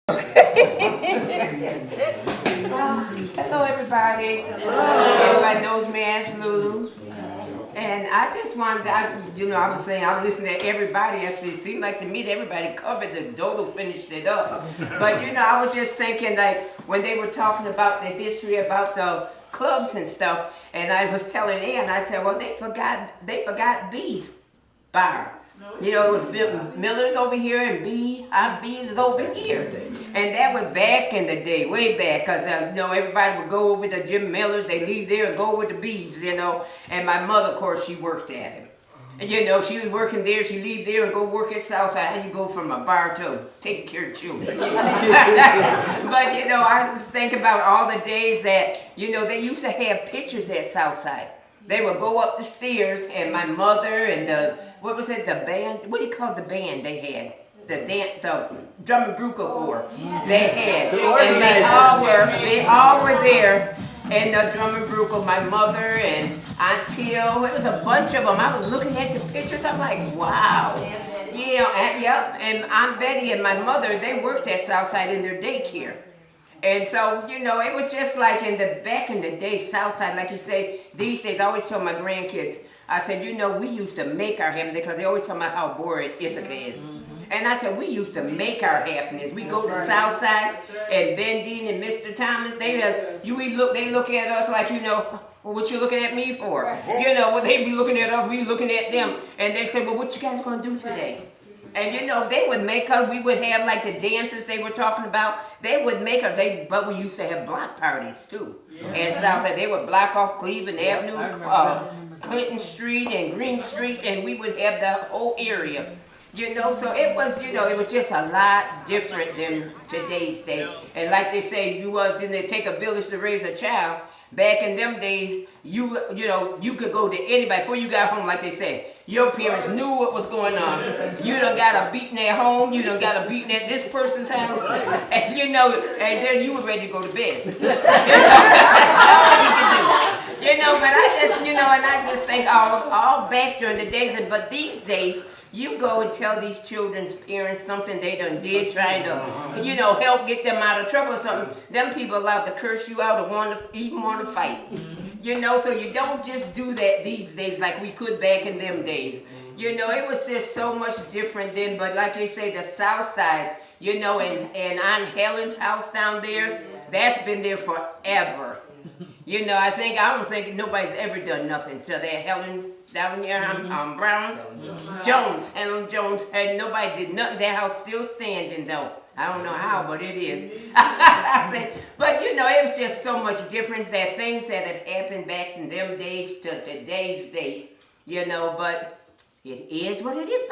Hello, everybody. Everybody knows me as Lulu. And I just wanted to, I was saying, I was listening to everybody. Actually, it seemed like to me that everybody covered the Dodo finished it up. But, I was just thinking, like, when they were talking about the history about the clubs and stuff, and I was telling Ann, I said, well, they forgot B's bar. It was Miller's over here and B's over here. And that was back in the day, way back, because, everybody would go over to Jim Miller's, they leave there and go over to B's, And my mother, of course, she worked at him. And, she was working there, she leave there and go work at Southside. How you go from a bar to taking care of children? But, I just think about all the days that, they used to have pictures at Southside. They would go up the stairs, and my mother and the band? What do you call the band they had? The drum and bruco corps they had, and they all were there. And the drum and bruco, my mother and Aunt Teal, it was a bunch of them. I was looking at the pictures, I'm like, wow. And Aunt Betty and my mother, they worked at Southside in their daycare. And so, it was just like back in the day, Southside, like you say, these days, I always tell my grandkids, I said, we used to make our happiness, because they always talk about how boring Ithaca is. And I said, we used to make our happiness. We go to Southside and Vendine and Mr. Thomas. They look at us like, well, what you looking at me for? Well, they be looking at us, we looking at them. And they said, well, what you guys going to do today? And they would make us, we would have like the dances they were talking about. They would make us, but we used to have block parties too. At Southside, they would block off Cleveland Avenue, Clinton Street and Green Street, and we would have the whole area. So it was just a lot different than today's day. And like they say, it take a village to raise a child. Back in them days, you could go to anybody before you got home, like they say. Your parents knew what was going on. You done got a beating at home. You done got a beating at this person's house, and and then you were ready to go to bed. But I just, and I just think all back during the days, but these days. You go and tell these children's parents something they done did, trying to, help get them out of trouble or something. Them people allowed to curse you out or even want to fight. So you don't just do that these days like we could back in them days. It was just so much different then. But like they say, the South Side, and Aunt Helen's house down there, that's been there forever. I don't think nobody's ever done nothing to that Helen down there, Brown Jones, Helen Jones, and nobody did nothing. That house still standing though. I don't know how, but it is. But it was just so much difference that things that have happened back in them days to today's date, but it is what it is.